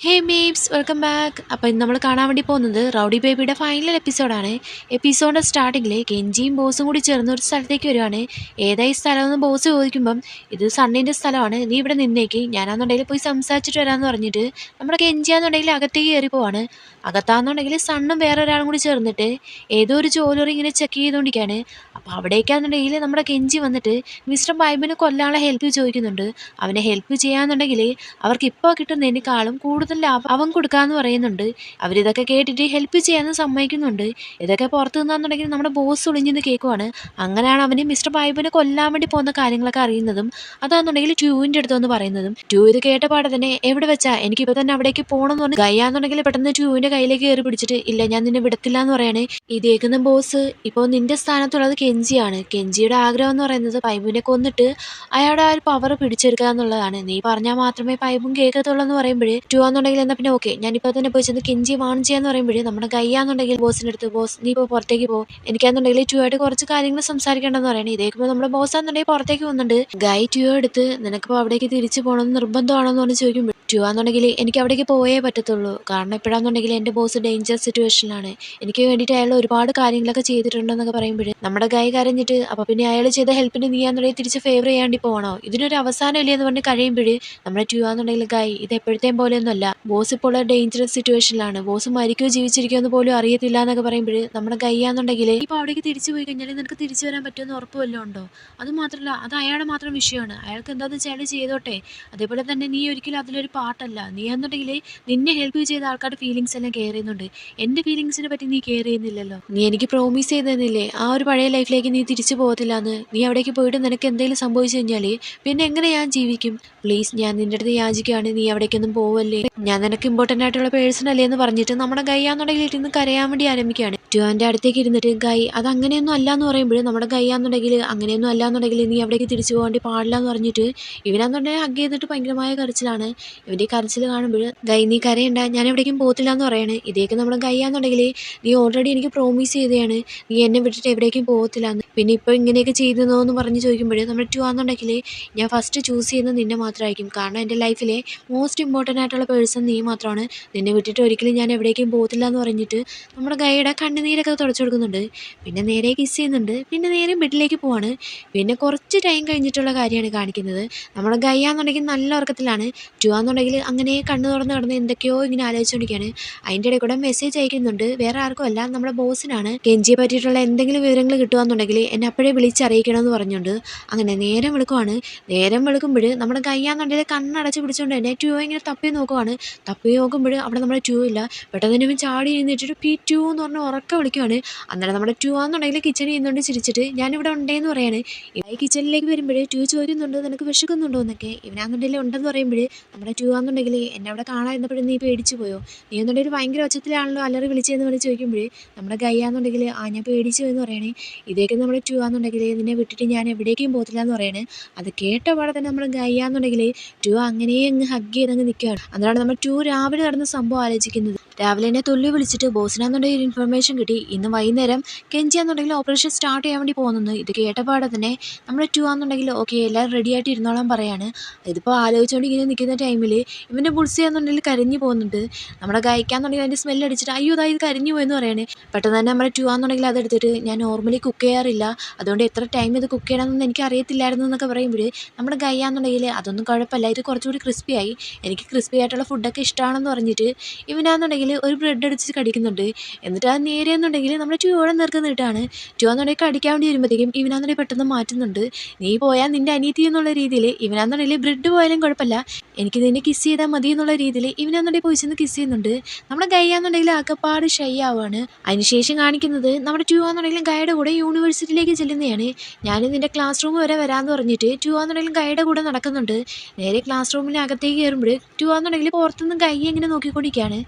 ഹേ മീപ്സ് welcome back. അപ്പോൾ ഇന്ന് നമ്മൾ കാണാൻ വേണ്ടി പോകുന്നത് റൗഡി ബേബിയുടെ ഫൈനൽ എപ്പിസോഡാണ്. എപ്പിസോഡിൻ്റെ സ്റ്റാർട്ടിങ്ങിൽ കെഞ്ചിയും ബോസും കൂടി ചേർന്ന് ഒരു സ്ഥലത്തേക്ക് വരുവാണ്. ഏതായി സ്ഥലമെന്ന് ബോസ് ചോദിക്കുമ്പം ഇത് സണ്ണിൻ്റെ സ്ഥലമാണ്, നീ ഇവിടെ നിന്നേക്ക്, ഞാനാണെന്നുണ്ടെങ്കിൽ പോയി സംസാരിച്ചിട്ട് വരാമെന്ന് പറഞ്ഞിട്ട് നമ്മുടെ കെഞ്ചിയാന്നുണ്ടെങ്കിൽ അകത്തേക്ക് കയറി പോവാണ്. അകത്താണെന്നുണ്ടെങ്കിൽ സണ്ണും വേറെ ഒരാളും കൂടി ചേർന്നിട്ട് ഏതോ ഒരു ജോലറി ഇങ്ങനെ ചെക്ക് ചെയ്തുകൊണ്ടിരിക്കുകയാണ്. അപ്പോൾ അവിടേക്കാണെന്നുണ്ടെങ്കിൽ നമ്മുടെ കെഞ്ചി വന്നിട്ട് മിസ്റ്റർ ബൈബിനെ കൊല്ലാനുള്ള ഹെൽപ്പ് ചോദിക്കുന്നുണ്ട്. അവനെ ഹെൽപ്പ് ചെയ്യാന്നുണ്ടെങ്കിൽ അവർക്ക് ഇപ്പോൾ കിട്ടുന്നതിനേക്കാളും കൂടുതൽ ലാഭം അവൻ കൊടുക്കാമെന്ന് പറയുന്നുണ്ട്. അവരിതൊക്കെ കേട്ടിട്ട് ഹെൽപ്പ് ചെയ്യാമെന്ന് സമ്മതിക്കുന്നുണ്ട്. ഇതൊക്കെ പുറത്ത് നിന്നാന്നുണ്ടെങ്കിൽ നമ്മുടെ ബോസ് ഒളിഞ്ഞെന്ന് കേൾക്കുവാണ്. അങ്ങനെയാണ് അവന് മിസ്റ്റർ ബൈബിനെ കൊല്ലാൻ വേണ്ടി പോകുന്ന കാര്യങ്ങളൊക്കെ അറിയുന്നതും അതാണെന്നുണ്ടെങ്കിൽ ട്യൂവിൻ്റെ അടുത്തെന്ന് പറയുന്നതും. ട്യൂ ഇത് കേട്ട പാടെ തന്നെ എവിടെ വെച്ചാ എനിക്കിപ്പോൾ തന്നെ അവിടേക്ക് പോകണം എന്ന് പറഞ്ഞ് ഗയ്യാന്നുണ്ടെങ്കിൽ പെട്ടെന്ന് ട്യൂവിൻ്റെ കയ്യിലേക്ക് കയറി പിടിച്ചിട്ട് ഇല്ല ഞാൻ നിന്നെ വിടത്തില്ല എന്ന് പറയണേ. ഇതേക്കുന്ന ബോസ് ഇപ്പോൾ നിന്റെ സ്ഥാനത്തുള്ളത് കെഞ്ചിയാണ്. കെഞ്ചിയുടെ ആഗ്രഹം എന്ന് പറയുന്നത് പൈബിനെ കൊന്നിട്ട് അയാളുടെ ആ ഒരു പവർ പിടിച്ചെടുക്കുക എന്നുള്ളതാണ്. നീ പറഞ്ഞാൽ മാത്രമേ പൈബും കേൾക്കത്തുള്ളൂ എന്ന് പറയുമ്പോഴേ ടു ആണെന്നുണ്ടെങ്കിൽ എന്നാൽ പിന്നെ ഓക്കെ ഞാനിപ്പോൾ തന്നെ പോയി ചെന്ന് കെഞ്ചി വാൺ ചെയ്യാന്ന് പറയുമ്പോഴേ നമ്മുടെ ഗയ്യാന്നുണ്ടെങ്കിൽ ബോസിൻ്റെ അടുത്ത് ബോസ് നീ ഇപ്പോൾ പുറത്തേക്ക് പോകും, എനിക്കാണെന്നുണ്ടെങ്കിൽ ടു ആയിട്ട് കുറച്ച് കാര്യങ്ങൾ സംസാരിക്കേണ്ടെന്ന് പറയണേ. ഇതേക്കുമ്പോൾ നമ്മുടെ ബോസ് ആണെന്നുണ്ടെങ്കിൽ പുറത്തേക്ക് പോകുന്നുണ്ട്. ഗൈ ടു എടുത്ത് നിനക്കിപ്പോൾ അവിടേക്ക് തിരിച്ചു പോകണമെന്ന് നിർബന്ധമാണെന്ന് പറഞ്ഞ് ചോദിക്കുമ്പോൾ ടു ആണെന്നുണ്ടെങ്കിൽ എനിക്ക് അവിടേക്ക് പോയേ പറ്റത്തുള്ളൂ, കാരണം എപ്പോഴാണെന്നുണ്ടെങ്കിൽ എൻ്റെ ബോസ് ഡേഞ്ചർ സിറ്റുവേഷനിലാണ്, എനിക്ക് വേണ്ടിയിട്ട് അയാൾ ഒരുപാട് കാര്യങ്ങളൊക്കെ ചെയ്തിട്ടുണ്ടെന്നൊക്കെ പറയുമ്പോഴേ നമ്മുടെ ഗൈ കരഞ്ഞിട്ട് അപ്പോൾ പിന്നെ അയാൾ ചെയ്ത ഹെൽപ്പിന് നീ ആണെന്നുണ്ടെങ്കിൽ തിരിച്ച് ഫേവർ ചെയ്യാണ്ടി പോകണോ, ഇതിനൊരു അവസാനം ഇല്ലേ എന്ന് പറഞ്ഞ് കഴിയുമ്പോഴേ നമ്മുടെ ടു ആണെന്നുണ്ടെങ്കിൽ ഗൈ ഇത് എപ്പോഴത്തേയും പോലെയൊന്നുമല്ല, ബോസ് ഇപ്പോൾ ഡേഞ്ചറസ് സിറ്റുവേഷനിലാണ്, ബോസ് മരിക്കുകയോ ജീവിച്ചിരിക്കുമോ എന്ന് പോലും അറിയത്തില്ല എന്നൊക്കെ പറയുമ്പോൾ നമ്മുടെ ഗയ്യാന്നുണ്ടെങ്കിൽ ഇപ്പോൾ അവിടേക്ക് തിരിച്ചു പോയി കഴിഞ്ഞാൽ നിനക്ക് തിരിച്ചു വരാൻ പറ്റുമെന്ന് ഉറപ്പ് വല്ലതും ഉണ്ടോ? അതുമാത്രമല്ല അത് അയാളുടെ മാത്രം വിഷയമാണ്, അയാൾക്ക് എന്താണെന്ന് വെച്ചാൽ അയാൾ ചെയ്തോട്ടെ. അതേപോലെ തന്നെ നീ ഒരിക്കലും അതിലൊരു പാട്ടല്ല, നീ എന്നുണ്ടെങ്കിൽ നിന്നെ ഹെൽപ്പ് ചെയ്ത ആൾക്കാരുടെ ഫീലിങ്സ് എല്ലാം കെയർ ചെയ്യുന്നുണ്ട്, എൻ്റെ ഫീലിങ്സിനെ പറ്റി നീ കെയർ ചെയ്യുന്നില്ലല്ലോ. നീ എനിക്ക് പ്രോമിസ് ചെയ്ത് തന്നില്ലേ ആ ഒരു പഴയ ലൈഫിലേക്ക് നീ തിരിച്ചു പോകത്തില്ല എന്ന്, നീ അവിടേക്ക് പോയിട്ട് നിനക്ക് എന്തെങ്കിലും സംഭവിച്ചു കഴിഞ്ഞാൽ പിന്നെ എങ്ങനെ ഞാൻ ജീവിക്കും? പ്ലീസ് ഞാൻ നിൻ്റെ അടുത്ത് യാചിക്കുകയാണ്, നീ അവിടേക്കൊന്നും പോവല്ലേ, ഞാൻ നിനക്ക് ഇമ്പോർട്ടൻ്റ് ആയിട്ടുള്ള പേഴ്സൺ അല്ലേ എന്ന് പറഞ്ഞിട്ട് നമ്മുടെ ഗയ്യാന്നുണ്ടെങ്കിൽ ഇരുന്ന് കരയാൻ വേണ്ടി ആരംഭിക്കുകയാണ്. ടുവാൻ്റെ അടുത്തേക്ക് ഇരുന്നിട്ട് ഗൈ അത് അങ്ങനെയൊന്നും അല്ല എന്ന് പറയുമ്പോൾ നമ്മുടെ ഗയ്യാന്നുണ്ടെങ്കിൽ അങ്ങനെയൊന്നും അല്ല എന്നുണ്ടെങ്കിൽ നീ അവിടേക്ക് തിരിച്ചു പോകേണ്ടി പാടില്ല എന്ന് പറഞ്ഞിട്ട് ഇവനാന്നുണ്ടെങ്കിൽ ഹഗ് ചെയ്തിട്ട് ഭയങ്കരമായ കരച്ചിലാണ്. ഇവൻ്റെ കരച്ചിൽ കാണുമ്പോൾ ഗൈ നീ കരയണ്ട ഞാൻ എവിടേക്കും പോകത്തില്ല എന്ന് പറയാണ്. ഇതേക്ക് നമ്മുടെ ഗയ്യാന്നുണ്ടെങ്കിൽ നീ ഓൾറെഡി എനിക്ക് പ്രോമിസ് ചെയ്തതാണ്, നീ എന്നെ വിട്ടിട്ട് എവിടേക്കും പോകത്തില്ല എന്ന്, പിന്നെ ഇപ്പോൾ ഇങ്ങനെയൊക്കെ ചെയ്തെന്നോ എന്ന് പറഞ്ഞ് ചോദിക്കുമ്പോൾ നമ്മുടെ ടു ആണെന്നുണ്ടെങ്കിൽ ഞാൻ ഫസ്റ്റ് ചൂസ് ചെയ്യുന്നത് നിന്നെ മാത്രമായിരിക്കും, കാരണം എൻ്റെ ലൈഫിലെ മോസ്റ്റ് ഇമ്പോർട്ടൻ്റ് ആയിട്ടുള്ള പേഴ്സൺ നീ മാത്രമാണ്, നിന്നെ വിട്ടിട്ട് ഒരിക്കലും ഞാൻ എവിടേക്കും പോകത്തില്ല എന്ന് പറഞ്ഞിട്ട് നമ്മുടെ ഗൈയുടെ കണ്ണുനീരൊക്കെ തുടച്ചു കൊടുക്കുന്നുണ്ട്. പിന്നെ നേരെ കിസ് ചെയ്യുന്നുണ്ട്, പിന്നെ നേരെ ബെഡിലേക്ക് പോവാണ്. പിന്നെ കുറച്ച് ടൈം കഴിഞ്ഞിട്ടുള്ള കാര്യമാണ് കാണിക്കുന്നത്. നമ്മുടെ ഗയ്യാന്നുണ്ടെങ്കിൽ നല്ല ഉറക്കത്തിലാണ്, ടു ആണെന്നുണ്ടെങ്കിൽ അങ്ങനെ കണ്ണ് തുറന്ന് കിടന്ന് എന്തൊക്കെയോ ഇങ്ങനെ ആലോചിച്ചുകൊണ്ടിരിക്കുകയാണ്. അതിൻ്റെ ഇടയിൽ കൂടെ മെസ്സേജ് അയക്കുന്നുണ്ട്, വേറെ ആർക്കും അല്ല നമ്മുടെ ബോസിനാണ്, കെഞ്ചിയെ പറ്റിയിട്ടുള്ള എന്തെങ്കിലും വിവരങ്ങൾ കിട്ടുകയെന്നുണ്ടെങ്കിൽ എന്നെ അപ്പോഴേ വിളിച്ചറിയിക്കണമെന്ന് പറഞ്ഞുകൊണ്ട് അങ്ങനെ നേരം വെളുക്കുവാണ്. നേരം വെളുക്കുമ്പോൾ നമ്മുടെ ഗയ്യാന്നുണ്ടെങ്കിൽ കണ്ണടച്ച് പിടിച്ചുകൊണ്ട് തന്നെ ടു ഇങ്ങനെ തപ്പി നോക്കുവാണ്. തപ്പി നോക്കുമ്പോൾ അവിടെ നമ്മുടെ ടു ഇല്ല. പെട്ടെന്ന് തന്നെ ഇവൻ ചാടി എഴുന്നേറ്റിട്ട് പി ടു എന്ന് പറഞ്ഞ് ഉറക്കെ വിളിക്കുവാണ്. അന്നേരം നമ്മുടെ ടു ആണെന്നുണ്ടെങ്കിൽ കിച്ചണിൽ നിന്നുകൊണ്ട് ചിരിച്ചിട്ട് ഞാനിവിടെ ഉണ്ടേന്ന് പറയാണ്. ഈ കിച്ചണിലേക്ക് വരുമ്പോൾ ടു ചോദിക്കുന്നുണ്ട് നിനക്ക് വിശക്കുന്നുണ്ടോ എന്നൊക്കെ. ഇവനാണെന്നുണ്ടെങ്കിൽ ഉണ്ടെന്ന് പറയുമ്പോൾ നമ്മുടെ ടു ആണെന്നുണ്ടെങ്കിൽ എന്നെ അവിടെ കാണാതിരുന്നപ്പോഴും നീ പേടിച്ചു പോയോ, നീ എന്നുണ്ടെങ്കിൽ ഭയങ്കര ഉച്ചത്തിലാണല്ലോ അലറി വിളിച്ചതെന്ന് പറഞ്ഞ് ചോദിക്കുമ്പോൾ നമ്മുടെ ഗയ്യാന്നുണ്ടെങ്കിൽ ഞാൻ പേടിച്ചു എന്ന് പറയണേ. ഇതേക്ക് നമ്മുടെ ടു ആണെന്നുണ്ടെങ്കിൽ നിന്നെ വിട്ടിട്ട് ഞാൻ എവിടേക്കും പോകത്തില്ല എന്ന് പറയണേ. അത് കേട്ട പാടെ തന്നെ നമ്മുടെ ഗയ്യാന്നുണ്ടെങ്കിൽ ടു അങ്ങനെ അങ്ങ് ഹഗ് ചെയ്തങ്ങ് നിൽക്കുകയാണ്. അതാണ് നമ്മൾ ടു രാവിലെ നടന്ന സംഭവം ആലോചിക്കുന്നത്. രാവിലെ എന്നെ തൊല്ലി വിളിച്ചിട്ട് ബോസിനാന്നുണ്ടെങ്കിൽ ഒരു ഇൻഫർമേഷൻ കിട്ടി, ഇന്ന് വൈകുന്നേരം കെഞ്ചിയാന്നുണ്ടെങ്കിൽ ഓപ്പറേഷൻ സ്റ്റാർട്ട് ചെയ്യാൻ വേണ്ടി പോകുന്നത്. ഇത് കേട്ടപാടെ തന്നെ നമ്മൾ ടു ആണെന്നുണ്ടെങ്കിൽ ഓക്കെ എല്ലാവരും റെഡി ആയിട്ട് ഇരുന്നോളാൻ പറയാണ്. ഇതിപ്പോൾ ആലോചിച്ചുകൊണ്ട് ഇങ്ങനെ നിൽക്കുന്ന ടൈമിൽ ഇവൻ്റെ ബുൾസിയാന്നുണ്ടെങ്കിൽ കരിഞ്ഞു പോകുന്നുണ്ട്. നമ്മുടെ ഗായിക്കാന്നുണ്ടെങ്കിൽ അതിൻ്റെ സ്മെല്ല് അടിച്ചിട്ട് അയ്യോ ഇതാ ഇത് കരിഞ്ഞു പോയെന്ന് പറയണേ. പെട്ടെന്ന് തന്നെ നമ്മുടെ ടു ആണെന്നുണ്ടെങ്കിൽ അതെടുത്തിട്ട് ഞാൻ നോർമലി കുക്ക് ചെയ്യാറില്ല, അതുകൊണ്ട് എത്ര ടൈം ഇത് കുക്ക് ചെയ്യണമെന്ന് എനിക്ക് അറിയത്തില്ലായിരുന്നു എന്നൊക്കെ പറയുമ്പോൾ നമ്മുടെ ഗയ്യാന്നുണ്ടെങ്കിൽ അതൊന്നും കുഴപ്പമില്ല, ഇത് കുറച്ചുകൂടി ക്രിസ്പിയായി, എനിക്ക് ക്രിസ്പി ആയിട്ടുള്ള ഫുഡൊക്കെ ഇഷ്ടമാണെന്ന് പറഞ്ഞിട്ട് ഇവനാന്നുണ്ടെങ്കിൽ ഒരു ബ്രെഡ് അടിച്ച് കടിക്കുന്നുണ്ട്. എന്നിട്ട് അത് നേരെയെന്നുണ്ടെങ്കിൽ നമ്മുടെ ട്യൂയോടെ നിൽക്കുന്നിട്ടാണ്. ട്യൂ എന്നുണ്ടെങ്കിൽ കടിക്കാൻ വേണ്ടി വരുമ്പോഴത്തേക്കും ഇവനാന്നുണ്ടെങ്കിൽ പെട്ടെന്ന് മാറ്റുന്നുണ്ട്. നീ പോയാൽ നിൻ്റെ അനിയത്തി എന്നുള്ള രീതിയിൽ ഇവനാന്നുണ്ടെങ്കിൽ ബ്രെഡ് പോയാലും കുഴപ്പമില്ല, എനിക്ക് നിന്നെ കിസ് ചെയ്താൽ മതി എന്നുള്ള രീതിയിൽ ഇവനാന്നുണ്ടെങ്കിൽ പോയി ചെന്ന് കിസ് ചെയ്യുന്നുണ്ട്. നമ്മുടെ ഗയ്യാന്നുണ്ടെങ്കിൽ ആകപ്പാട് ഷൈ ആവുകയാണ്. അതിനുശേഷം കാണിക്കുന്നത് നമ്മുടെ ട്യൂ ആണെന്നുണ്ടെങ്കിലും ഗൈഡ് കൂടെ യൂണിവേഴ്സിറ്റിയിലേക്ക് ചെല്ലുന്നതാണ്. ഞാൻ നിൻ്റെ ക്ലാസ് റൂം വരെ വരാമെന്ന് പറഞ്ഞിട്ട് ട്യൂ ആണെന്നുണ്ടെങ്കിലും ഗൈഡ് കൂടെ നടക്കുന്നുണ്ട്. നേരെ ക്ലാസ് റൂമിന് അകത്തേക്ക് കയറുമ്പോൾ ട്യൂ ആണെന്നുണ്ടെങ്കിൽ പുറത്തുനിന്ന് ഗൈ ഇങ്ങനെ നോക്കിക്കൊണ്ടിരിക്കുകയാണ്.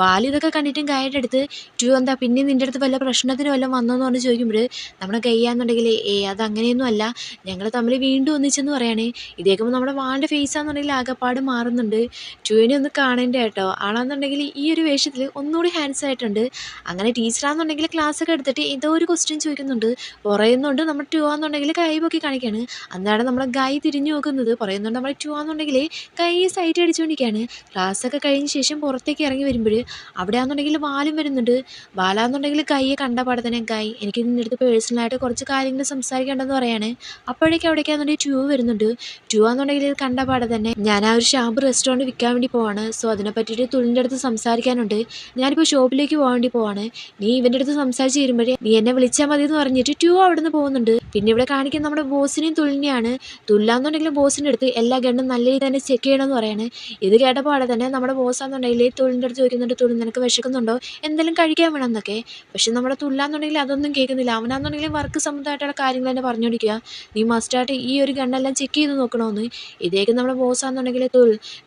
ബാലി ഇതൊക്കെ കണ്ടിട്ടും ഗൈഡ് എടുത്ത് ടു എന്താ പിന്നെ നിൻ്റെ അടുത്ത് വല്ല പ്രശ്നത്തിന് വല്ലതും വന്നോന്ന് പറഞ്ഞ് ചോദിക്കുമ്പോൾ നമ്മുടെ ഗയ്യാന്നുണ്ടെങ്കിൽ അത് അങ്ങനെയൊന്നും അല്ല, ഞങ്ങൾ തമ്മിൽ വീണ്ടും ഒന്നിച്ചെന്ന് പറയണേ. ഇത് കേൾക്കുമ്പോൾ നമ്മുടെ വാളിൻ്റെ ഫേസാന്നുണ്ടെങ്കിൽ ആകെപ്പാട് മാറുന്നുണ്ട്. ടുവിനെ ഒന്ന് കാണേണ്ട കേട്ടോ, ആളാന്നുണ്ടെങ്കിൽ ഈ ഒരു വേഷത്തിൽ ഒന്നുകൂടി ഹാൻഡ്സ് ആയിട്ടുണ്ട്. അങ്ങനെ ടീച്ചറാണെന്നുണ്ടെങ്കിൽ ക്ലാസ്സൊക്കെ എടുത്തിട്ട് ഏതോ ഒരു ക്വസ്റ്റ്യൻ ചോദിക്കുന്നുണ്ട്, പറയുന്നുണ്ട് നമ്മുടെ ടു ആണെന്നുണ്ടെങ്കിൽ കൈ പൊക്കി കാണിക്കുകയാണ്. അന്നാണ് നമ്മുടെ ഗൈ തിരിഞ്ഞു നോക്കുന്നത്, പറയുന്നുണ്ട് നമ്മുടെ ടു ആണെന്നുണ്ടെങ്കിൽ കൈ സൈറ്റ് അടിച്ചുകൊണ്ടിരിക്കുകയാണ്. ക്ലാസ്സൊക്കെ കഴിഞ്ഞ ശേഷം പുറത്തേക്ക് ഇറങ്ങി വരുമ്പോൾ അവിടെ ആണെന്നുണ്ടെങ്കിൽ ബാലും വരുന്നുണ്ട്. ബാലാന്നുണ്ടെങ്കിൽ കൈയെ കണ്ട പാടെ തന്നെ ഗൈ എനിക്ക് നിൻ്റെ അടുത്ത് പേഴ്സണലായിട്ട് കുറച്ച് കാര്യങ്ങൾ സംസാരിക്കേണ്ടെന്ന് പറയാണ്. അപ്പോഴേക്കും അവിടേക്കാണെന്നുണ്ടെങ്കിൽ ടു വരുന്നുണ്ട്. ടു ആണെന്നുണ്ടെങ്കിൽ ഇത് കണ്ട പാടെ തന്നെ ഞാൻ ആ ഒരു ഷാമ്പ് റെസ്റ്റോറൻറ്റ് വിൽക്കാൻ വേണ്ടി പോവാണ്, സോ അതിനെ പറ്റിയിട്ട് തുലിൻ്റെ അടുത്ത് സംസാരിക്കാനുണ്ട്, ഞാനിപ്പോൾ ഷോപ്പിലേക്ക് പോകാൻ വേണ്ടി പോവാണ്, നീ ഇവൻ്റെ അടുത്ത് സംസാരിച്ച് തരുമ്പോഴേ നീ എന്നെ വിളിച്ചാൽ മതി എന്ന് പറഞ്ഞിട്ട് ടു അവിടെ നിന്ന് പോകുന്നുണ്ട്. പിന്നെ ഇവിടെ കാണിക്കുന്ന നമ്മുടെ ബോസിനെയും തുലിനെയാണ്. തുല്ലാന്നുണ്ടെങ്കിൽ ബോസിൻ്റെ അടുത്ത് എല്ലാ ഗണ്ണും നല്ല രീതിയിൽ തന്നെ ചെക്ക് ചെയ്യണമെന്ന് പറയാണ്. ഇത് കേട്ടപ്പോൾ തന്നെ നമ്മുടെ ബോസാന്നുണ്ടെങ്കിൽ തുലിൻ്റെ അടുത്ത് ചോദിക്കുന്നുണ്ട്, തുലി നിനക്ക് വിശക്കുന്നുണ്ടോ, എന്തെങ്കിലും കഴിക്കാൻ വേണം എന്നൊക്കെ. പക്ഷെ നമ്മുടെ തുല്ലാന്നുണ്ടെങ്കിൽ അതൊന്നും കേൾക്കുന്നില്ല. അവനാന്നുണ്ടെങ്കിൽ വർക്ക് സംബന്ധമായിട്ടുള്ള കാര്യങ്ങൾ തന്നെ പറഞ്ഞുകൊണ്ടിരിക്കുക, നീ മസ്റ്റായിട്ട് ഈ ഒരു ഗണ്ണെല്ലാം ചെക്ക് ചെയ്ത് നോക്കണമെന്ന്. ഇതേക്ക് നമ്മുടെ ബോസാന്നുണ്ടെങ്കിൽ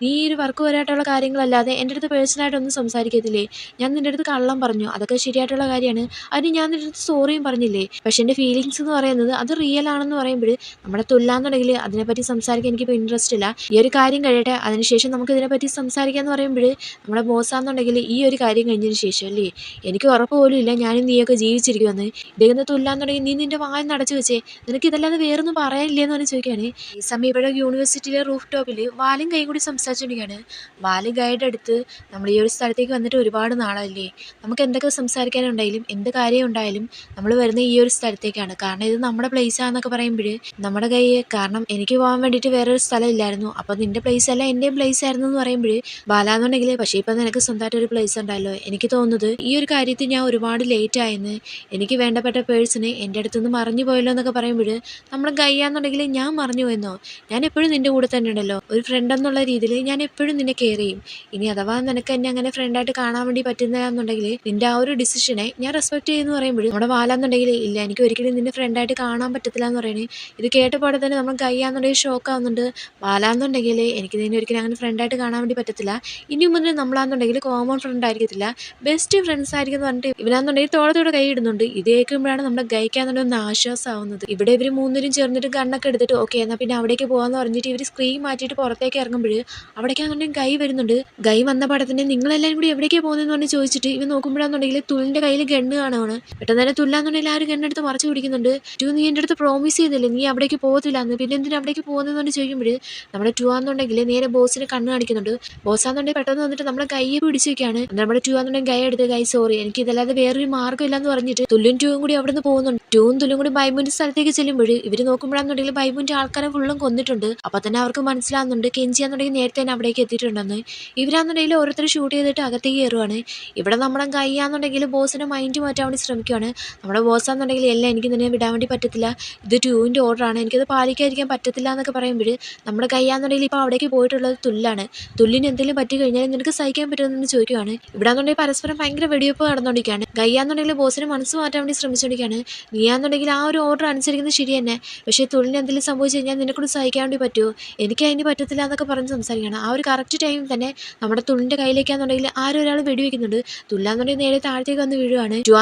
നീ ഈ ഒരു വർക്ക് വരായിട്ടുള്ള കാര്യങ്ങളല്ലാതെ എൻ്റെ അടുത്ത് പേഴ്സണലായിട്ടൊന്നും സംസാരിക്കത്തില്ലേ, ഞാൻ നിൻ്റെ അടുത്ത് കള്ളം പറഞ്ഞു, അതൊക്കെ ശരിയായിട്ടുള്ള കാര്യമാണ്, അതിന് ഞാൻ നിൻ്റെ അടുത്ത് സോറിയും പറഞ്ഞില്ലേ, പക്ഷെ എൻ്റെ ഫീലിങ്സ് എന്ന് പറയുന്നത് അത് റിയൽ ആണെന്ന് പറയുമ്പോൾ നമ്മുടെ തുല്ലാന്നുണ്ടെങ്കിൽ അതിനെപ്പറ്റി സംസാരിക്കാൻ എനിക്കിപ്പോൾ ഇൻട്രസ്റ്റ് ഇല്ല, ഈ ഒരു കാര്യം കഴിയട്ടെ അതിനുശേഷം നമുക്ക് ഇതിനെപ്പറ്റി സംസാരിക്കാമെന്ന് പറയുമ്പോൾ നമ്മുടെ ബോസാന്നുണ്ടെങ്കിൽ ഈ ഒരു കാര്യം കഴിഞ്ഞതിന് ശേഷം അല്ലേ എനിക്ക് ഉറപ്പ് പോലും ഇല്ല ഞാനും നീയൊക്കെ ജീവിച്ചിരിക്കുമെന്ന്. ഇദ്ദേഹം തുല്ലാന്നുണ്ടെങ്കിൽ നീ നിൻ്റെ വായം നടച്ചു വെച്ചേ, നിനക്ക് ഇതല്ലാതെ വേറൊന്നും പറയാനില്ലെന്ന് പറഞ്ഞ് ചോദിക്കുകയാണ്. ഈ സമയം ഇവിടെ യൂണിവേഴ്സിറ്റിയിലെ റൂഫ് ടോപ്പിൽ വാലും കൈ കൂടി സംസാരിച്ചുകൊണ്ടിരിക്കുകയാണ്. വാല് ഗൈഡ് എടുത്ത് നമ്മൾ ഈ ഒരു സ്ഥലത്തേക്ക് വന്നിട്ട് ഒരുപാട് നാളല്ലേ, നമുക്ക് എന്തൊക്കെ സംസാരിക്കാനുണ്ടായാലും എന്ത് കാര്യം ഉണ്ടായാലും നമ്മൾ വരുന്ന ഈ ഒരു സ്ഥലത്തേക്കാണ്, കാരണം ഇത് നമ്മുടെ പ്ലേസാന്നൊക്കെ പറയുമ്പോൾ നമ്മുടെ കൈ, കാരണം എനിക്ക് പോകാൻ വേണ്ടിയിട്ട് വേറൊരു സ്ഥലം ഇല്ലായിരുന്നു, അപ്പോൾ നിൻ്റെ പ്ലേസ് അല്ല എൻ്റെയും പ്ലേസ് ആയിരുന്നു എന്ന് പറയുമ്പോൾ ബാലാന്നുണ്ടെങ്കിൽ പക്ഷേ ഇപ്പം നിനക്ക് സ്വന്തമായിട്ട് ഒരു പ്ലേസ് ഉണ്ടല്ലോ, എനിക്ക് തോന്നുന്നത് ഈ ഒരു കാര്യത്തിൽ ഞാൻ ഒരുപാട് ലേറ്റ് ആയെന്ന്, എനിക്ക് വേണ്ടപ്പെട്ട പേഴ്സണ് എൻ്റെ അടുത്തുനിന്ന് മറിഞ്ഞു പോയല്ലോ എന്നൊക്കെ പറയുമ്പോൾ നമ്മൾ ഗയ്യാന്നുണ്ടെങ്കിൽ ഞാൻ മറിഞ്ഞു പോയെന്നോ, ഞാൻ എപ്പോഴും നിൻ്റെ കൂടെ തന്നെ ഉണ്ടല്ലോ, ഒരു ഫ്രണ്ട് എന്നുള്ള രീതിയിൽ ഞാൻ എപ്പോഴും നിന്നെ കെയർ ചെയ്യും, ഇനി അഥവാ നിനക്ക് എന്നെ അങ്ങനെ ഫ്രണ്ടായിട്ട് കാണാൻ വേണ്ടി പറ്റുന്നതാണെന്നുണ്ടെങ്കിൽ നിൻ്റെ ആ ഒരു ഡിസിഷനെ ഞാൻ റെസ്പെക്ട് ചെയ്യുമെന്ന് പറയുമ്പോൾ നമ്മുടെ ബാലാന്നുണ്ടെങ്കിൽ ഇല്ല എനിക്ക് ഒരിക്കലും നിൻ്റെ ഫ്രണ്ടായിട്ട് കാണാൻ പറ്റത്തില്ല എന്ന് പറയുന്നത്. ഇത് കേട്ടപാടെ തന്നെ നമ്മൾ ഗയ്യാന്നുണ്ടെങ്കിൽ ഷോക്ക് ആവുന്നുണ്ട്. ബാലാന്നുണ്ടെങ്കിൽ എനിക്ക് നിന്നെ ഒരിക്കലും അങ്ങനെ ഫ്രണ്ടായിട്ട് കാണാൻ വേണ്ടി പറ്റത്തില്ല, ഇനി മുതൽ നമ്മളാണെന്നുണ്ടെങ്കിൽ കോമൺ ഫ്രണ്ട് ആയിരിക്കത്തില്ല, ബെസ്റ്റ് ഫ്രണ്ട്സ് ആയിരിക്കും എന്ന് പറഞ്ഞിട്ട് ഇവനാന്നുണ്ടെങ്കിൽ തോളത്തോടെ കൈ ഇടുന്നുണ്ട്. ഇത് കേൾക്കുമ്പോഴാണ് നമ്മുടെ ഗൈക്കാന്നുണ്ടെങ്കിൽ ഒന്ന് ആശ്വാസമാവുന്നത്. ഇവിടെ ഇവർ മൂന്നിനും ചേർന്നിട്ട് ഗണ്ണൊക്കെ എടുത്തിട്ട് ഓക്കെ എന്നാൽ പിന്നെ അവിടേക്ക് പോകാമെന്ന് പറഞ്ഞിട്ട് ഇവർ സ്ക്രീൻ മാറ്റിയിട്ട് പുറത്തേക്ക് ഇറങ്ങുമ്പോൾ അവിടേക്കാണെന്നുണ്ടെങ്കിൽ ഗൈ വരുന്നുണ്ട്. ഗൈ വന്ന പടത്തിന് നിങ്ങളെല്ലാവരും കൂടി എവിടേക്ക് പോകുന്നതെന്ന് പറഞ്ഞ് ചോദിച്ചിട്ട് ഇവ നോക്കുമ്പോഴാണെന്നുണ്ടെങ്കിൽ തുലിൻ്റെ കയ്യിൽ ഗണ്ണ് കാണുവാണ്. പെട്ടെന്ന് തന്നെ തുല്ലാന്നുണ്ടെങ്കിൽ ആ ഒരു ഗണ്ണെടുത്ത് മറച്ചു പിടിക്കുന്നുണ്ട്. ടു നീ എൻ്റെ അടുത്ത് പ്രോമിസ് ചെയ്തില്ലേ നീ അവിടേക്ക് പോകത്തില്ല എന്ന്, പിന്നെ എന്തിനാ അവിടേക്ക് പോകുന്നതെന്ന് പറഞ്ഞ് ചോദിക്കുമ്പോൾ നമ്മുടെ ടു ആണെന്നുണ്ടെങ്കിൽ നേരെ ബോസിന് കണ്ണ് കാണിക്കുന്നുണ്ട്. ബോസാന്നുണ്ടെങ്കിൽ പെട്ടെന്ന് വന്നിട്ട് നമ്മളെ കൈയെ പിടിച്ച് വെക്കുകയാണ്. നമ്മുടെ ടു ആണെന്നുണ്ടെങ്കിൽ ഗൈ എടുത്ത് ഗൈ സോറി എനിക്ക് ഇതല്ലാതെ വേറൊരു മാർഗ്ഗം ഇല്ലാന്ന് പറഞ്ഞിട്ട് തുല്ലും ടൂവും കൂടി അവിടെ നിന്ന് പോകുന്നുണ്ട്. ടൂവും തുല്ലും കൂടി ബൈബുവിൻ്റെ സ്ഥലത്തേക്ക് ചെല്ലുമ്പോൾ ഇവർ നോക്കുമ്പോഴാണെന്നുണ്ടെങ്കിൽ ബൈബുവിൻ്റെ ആൾക്കാരെ ഫുള്ളും കൊന്നിട്ടുണ്ട്. അപ്പോൾ തന്നെ അവർക്ക് മനസ്സിലാവുന്നുണ്ട് കെഞ്ചിയാന്നുണ്ടെങ്കിൽ നേരത്തെ തന്നെ അവിടേക്ക് എത്തിയിട്ടുണ്ടെന്ന്. ഇവരാണെന്നുണ്ടെങ്കിൽ ഓരോരുത്തർ ഷൂട്ട് ചെയ്തിട്ട് അകത്തേക്ക് കയറുവാണ്. ഇവിടെ നമ്മുടെ ഗൈയാന്നുണ്ടെങ്കിൽ ബോസിനെ മൈൻഡ് മാറ്റാൻ വേണ്ടി ശ്രമിക്കുകയാണ്. നമ്മുടെ ബോസാന്നുണ്ടെങ്കിൽ എല്ലാം എനിക്ക് നിന്നെ വിടാൻ വേണ്ടി പറ്റത്തില്ല, ഇത് ടൂവിൻ്റെ ഓർഡറാണ്, എനിക്കത് പാലിക്കാതിരിക്കാൻ പറ്റത്തില്ല എന്നൊക്കെ പറയുമ്പോൾ നമ്മുടെ ഗൈയാന്നുണ്ടെങ്കിൽ ഇപ്പോൾ അവിടേക്ക് പോയിട്ടുള്ളത് തുല്ലാണ്. തുല്ലിന് എന്തെങ്കിലും പറ്റി കഴിഞ്ഞാൽ നിനക്ക് സഹിക്കാൻ പറ്റുമെന്ന് ചോദിക്കുകയാണ്. ഇവിടെ ആണെന്നുണ്ടെങ്കിൽ പരസ്പരം ഭയങ്കര വെടിവെപ്പ് നടന്നുകൊണ്ടിരിക്കുകയാണ്. ഗയ്യാന്നുണ്ടെങ്കിൽ ബോസിനെ മനസ്സ് മാറ്റാൻ വേണ്ടി ശ്രമിച്ചുകൊണ്ടിരിക്കുകയാണ്. നീയാന്നുണ്ടെങ്കിൽ ആ ഒരു ഓർഡർ അനുസരിക്കുന്നത് ശരി തന്നെ, പക്ഷേ തുല്ലിന് എന്തെങ്കിലും സംഭവിച്ചു കഴിഞ്ഞാൽ നിനക്കൂടെ സഹിക്കാൻ വേണ്ടി പറ്റുമോ, എനിക്ക് അതിന് പറ്റത്തില്ല എന്നൊക്കെ പറഞ്ഞ് സംസാരിക്കുകയാണ്. ആ ഒരു കറക്റ്റ് ടൈമിൽ തന്നെ നമ്മുടെ തുള്ളിൻ്റെ കയ്യിലേക്കാണെന്നുണ്ടെങ്കിൽ ആരും ഒരാൾ വെടിവെക്കുന്നുണ്ട്. തുല്ലാന്നുണ്ടെങ്കിൽ നേരെ താഴത്തേക്ക് വന്ന് വീഴുവാണ്. ടു